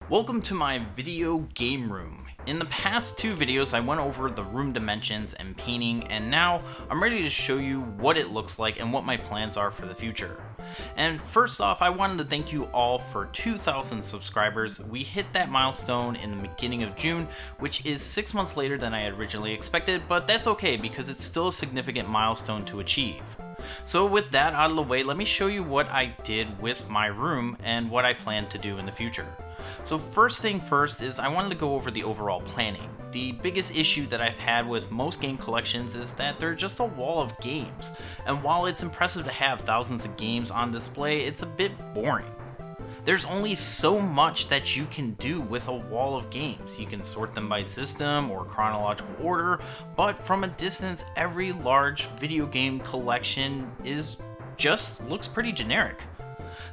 Welcome to my video game room. In the past two videos I went over the room dimensions and painting, and now I'm ready to show you what it looks like and what my plans are for the future. And first off, I wanted to thank you all for 2,000 subscribers. We hit that milestone in the beginning of June, which is 6 months later than I had originally expected, but that's okay because it's still a significant milestone to achieve. So with that out of the way, let me show you what I did with my room and what I plan to do in the future. So first thing first is I wanted to go over the overall planning. The biggest issue that I've had with most game collections is that they're just a wall of games, and while it's impressive to have thousands of games on display, it's a bit boring. There's only so much that you can do with a wall of games. You can sort them by system or chronological order, but from a distance, every large video game collection looks pretty generic.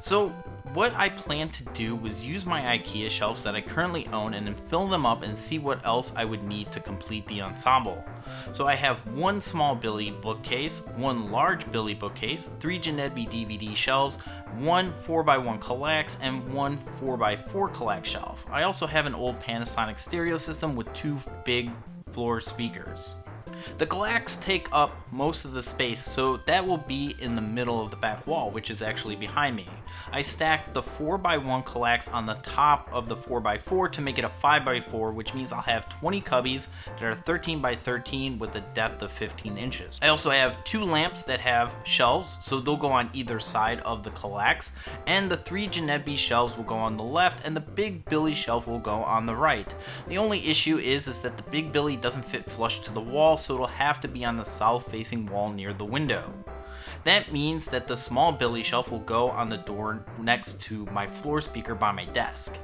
So what I planned to do was use my IKEA shelves that I currently own and then fill them up and see what else I would need to complete the ensemble. So I have one small Billy bookcase, one large Billy bookcase, three Janedby DVD shelves, one 4x1 Kallax, and one 4x4 Kallax shelf. I also have an old Panasonic stereo system with two big floor speakers. The Kallax take up most of the space, so that will be in the middle of the back wall, which is actually behind me. I stacked the 4x1 Kallax on the top of the 4x4 to make it a 5x4, which means I'll have 20 cubbies that are 13x13 with a depth of 15 inches. I also have two lamps that have shelves, so they'll go on either side of the Kallax, and the three Janedby shelves will go on the left, and the big Billy shelf will go on the right. The only issue is that the big Billy doesn't fit flush to the wall, so it'll have to be on the south-facing wall near the window. That means that the small Billy shelf will go on the door next to my floor speaker by my desk.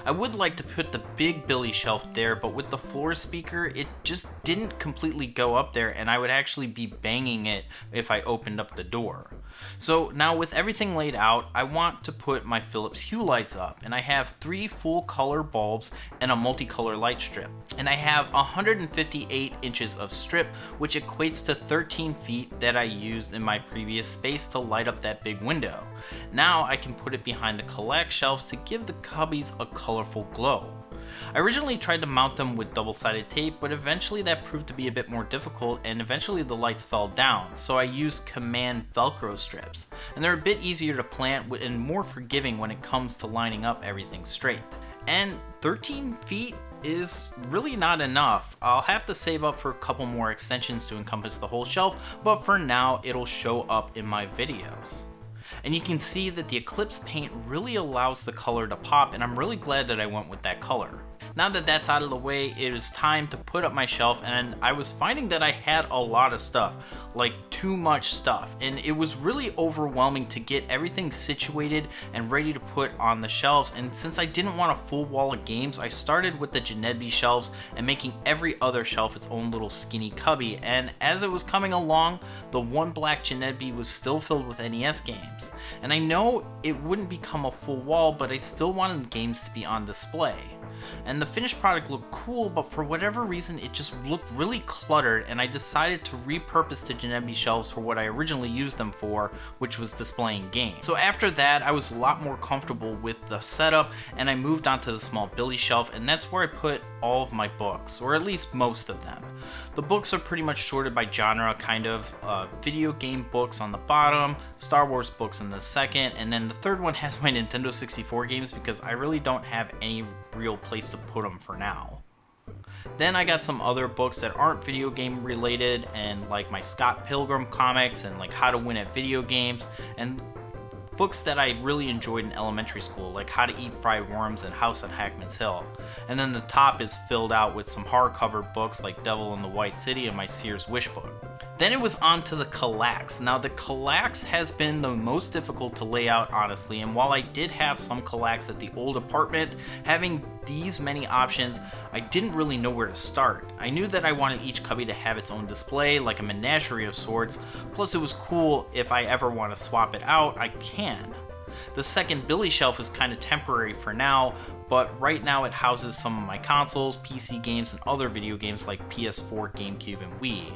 I would like to put the big Billy shelf there, but with the floor speaker, it just didn't completely go up there, and I would actually be banging it if I opened up the door. So now with everything laid out, I want to put my Phillips Hue Lights up, and I have 3 full color bulbs and a multicolor light strip. And I have 158 inches of strip, which equates to 13 feet that I used in my previous space to light up that big window. Now I can put it behind the Kallax shelves to give the cubbies a colorful glow. I originally tried to mount them with double-sided tape, but eventually that proved to be a bit more difficult, and eventually the lights fell down, so I used Command Velcro strips, and they're a bit easier to plant and more forgiving when it comes to lining up everything straight. And 13 feet is really not enough. I'll have to save up for a couple more extensions to encompass the whole shelf, but for now it'll show up in my videos. And you can see that the Eclipse paint really allows the color to pop, and I'm really glad that I went with that color. Now that that's out of the way, it is time to put up my shelf, and I was finding that I had a lot of stuff, like too much stuff, and it was really overwhelming to get everything situated and ready to put on the shelves. And since I didn't want a full wall of games, I started with the Janedby shelves and making every other shelf its own little skinny cubby, and as it was coming along, the one black Janedby was still filled with NES games. And I know it wouldn't become a full wall, but I still wanted the games to be on display. And the finished product looked cool, but for whatever reason it just looked really cluttered, and I decided to repurpose the Janedby shelves for what I originally used them for, which was displaying games. So after that I was a lot more comfortable with the setup, and I moved on to the small Billy shelf, and that's where I put all of my books, or at least most of them. The books are pretty much sorted by genre, kind of. Video game books on the bottom, Star Wars books in the second, and then the third one has my Nintendo 64 games because I really don't have any real place to put them for now. Then I got some other books that aren't video game related, and like my Scott Pilgrim comics and like How to Win at Video Games, and books that I really enjoyed in elementary school, like How to Eat Fried Worms and House on Hackman's Hill. And then the top is filled out with some hardcover books like Devil in the White City and my Sears Wish book. Then it was on to the Kallax. Now the Kallax has been the most difficult to lay out, honestly, and while I did have some Kallax at the old apartment, having these many options, I didn't really know where to start. I knew that I wanted each cubby to have its own display, like a menagerie of sorts, plus it was cool if I ever want to swap it out, I can. The second Billy shelf is kind of temporary for now, but right now it houses some of my consoles, PC games, and other video games like PS4, GameCube, and Wii.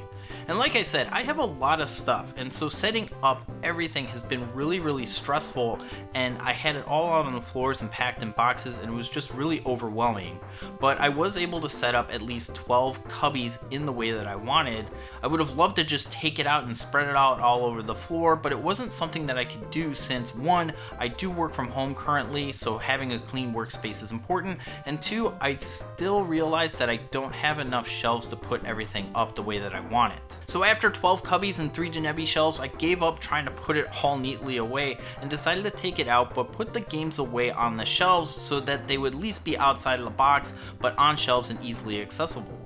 And like I said, I have a lot of stuff, and so setting up everything has been really stressful, and I had it all out on the floors and packed in boxes, and it was just really overwhelming. But I was able to set up at least 12 cubbies in the way that I wanted. I would have loved to just take it out and spread it out all over the floor, but it wasn't something that I could do since, one, I do work from home currently, so having a clean workspace is important, and two, I still realized that I don't have enough shelves to put everything up the way that I want it. So after 12 cubbies and 3 Janebi shelves, I gave up trying to put it all neatly away and decided to take it out but put the games away on the shelves so that they would at least be outside of the box but on shelves and easily accessible.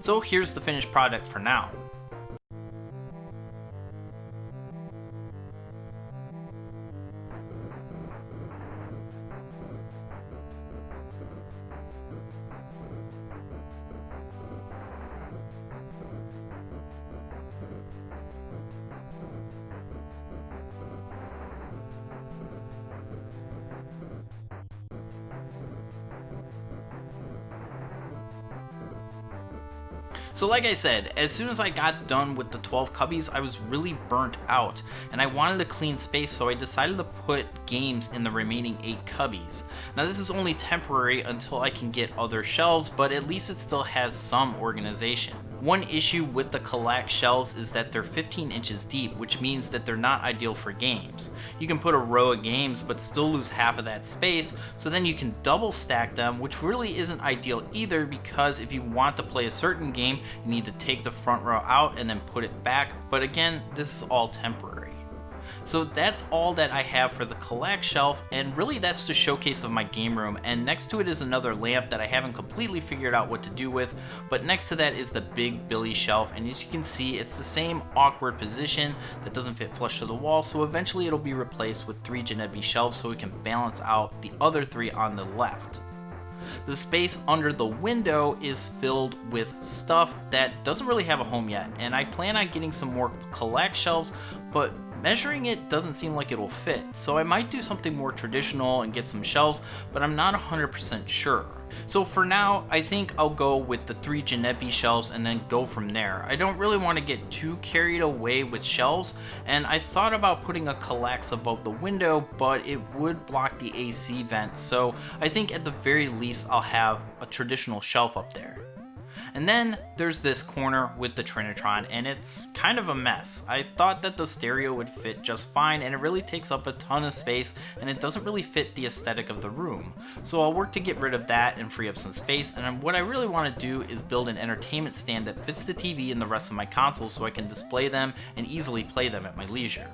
So here's the finished product for now. So like I said, as soon as I got done with the 12 cubbies, I was really burnt out, and I wanted a clean space, so I decided to put games in the remaining 8 cubbies. Now this is only temporary until I can get other shelves, but at least it still has some organization. One issue with the collect shelves is that they're 15 inches deep, which means that they're not ideal for games. You can put a row of games but still lose half of that space, so then you can double stack them, which really isn't ideal either, because if you want to play a certain game, you need to take the front row out and then put it back, but again, this is all temporary. So that's all that I have for the collect shelf, and really that's the showcase of my game room, and next to it is another lamp that I haven't completely figured out what to do with, but next to that is the big Billy shelf, and as you can see, it's the same awkward position that doesn't fit flush to the wall, so eventually it'll be replaced with 3 Janebi shelves so we can balance out the other 3 on the left. The space under the window is filled with stuff that doesn't really have a home yet, and I plan on getting some more collect shelves, but measuring it doesn't seem like it'll fit, so I might do something more traditional and get some shelves, but I'm not 100% sure. So for now, I think I'll go with the 3 Janebi shelves and then go from there. I don't really want to get too carried away with shelves, and I thought about putting a collects above the window, but it would block the AC vent, so I think at the very least I'll have a traditional shelf up there. And then there's this corner with the Trinitron, and it's kind of a mess. I thought that the stereo would fit just fine, and it really takes up a ton of space, and it doesn't really fit the aesthetic of the room. So I'll work to get rid of that and free up some space, and what I really want to do is build an entertainment stand that fits the TV and the rest of my consoles so I can display them and easily play them at my leisure.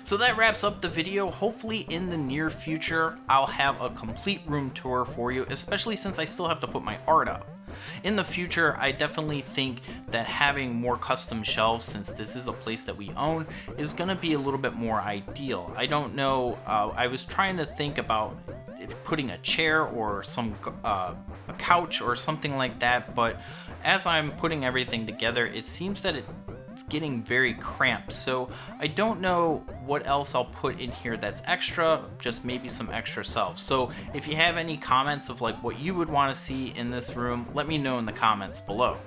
So that wraps up the video. Hopefully in the near future, I'll have a complete room tour for you, especially since I still have to put my art up. In the future, I definitely think that having more custom shelves, since this is a place that we own, is going to be a little bit more ideal. I don't know, I was trying to think about putting a chair or a couch or something like that, but as I'm putting everything together, it seems that it's getting very cramped, so I don't know what else I'll put in here that's extra, just maybe some extra shelves. So if you have any comments of like what you would want to see in this room, let me know in the comments below.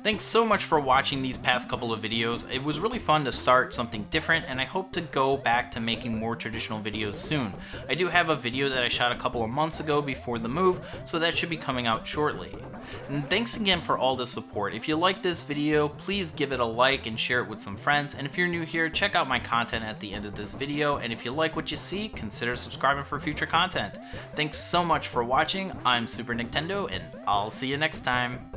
Thanks so much for watching these past couple of videos. It was really fun to start something different, and I hope to go back to making more traditional videos soon. I do have a video that I shot a couple of months ago before the move, so that should be coming out shortly. And thanks again for all the support. If you like this video, please give it a like and share it with some friends, and if you're new here, check out my content at the end of this video, and if you like what you see, consider subscribing for future content. Thanks so much for watching. I'm Super Nicktendo, and I'll see you next time.